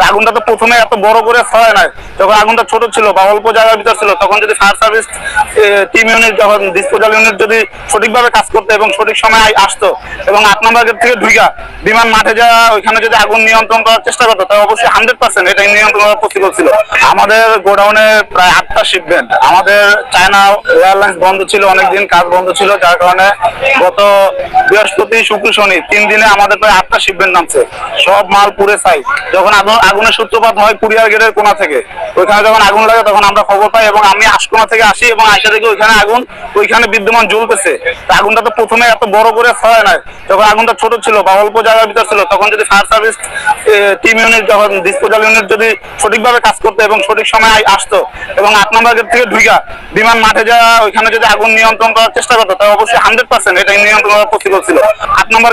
আগুনটা তো প্রথমে এত বড় করে ছড়ায় নাই, যখন আগুনটা ছোট ছিল বা অল্প জায়গার ভিতর ছিল তখন যদি ফায়ার সার্ভিস টিম ইউনিট, যখন ডিসপোজাল ইউনিট যদি সঠিকভাবে কাজ করতো এবং সঠিক সময় আসতো এবং 8 নম্বর গেট থেকে ঢুকা বিমান মাঠে যাওয়া ওইখানে যদি আগুন নিয়ন্ত্রণ করার চেষ্টা করতো তাহলে অবশ্যই 100% এটা নিয়ন্ত্রণ করা পসিবল ছিল। আমাদের গোডাউনে প্রায় 8টা শিপমেন্ট, আমাদের চায়না এয়ারলাইন্স বন্ধ ছিল, অনেকদিন কাজ বন্ধ ছিল, যার কারণে গত বৃহস্পতি শুক্র শনি 3 দিনে আমাদের প্রায় 8টা শিপমেন্ট নামছে, সব মাল পুড়ে ছাই। যখন আগুনের সূত্রপাত হয় কুরিয়ার গেটের কোণা থেকে, ওইখানে যখন আগুন লাগে তখন আমরা খবর পাই এবং আমি আশকোনা থেকে আসি এবং আইসা থেকে ওইখানে আগুন ওইখানে বিদ্যমান জ্বলতেছে। আগুনটা তো প্রথমে এত বড় করে ছড়ায় নাই, যখন আগুনটা ছোট ছিল বা অল্প জায়গার ভিতর ছিল তখন যদি ফায়ার সার্ভিস টিম ইউনিট, যখন ডিসপোজাল ইউনিট যদি সঠিকভাবে কাজ করতো এবং সঠিক সময় আসতো এবং 8 নম্বর গেট থেকে ঢুকা বিমান মাঠে যাওয়া ওইখানে যদি আগুন নিয়ন্ত্রণ করার চেষ্টা করতো তাহলে অবশ্যই 100% এটা নিয়ন্ত্রণ করা পসিবল ছিল। 8 নম্বর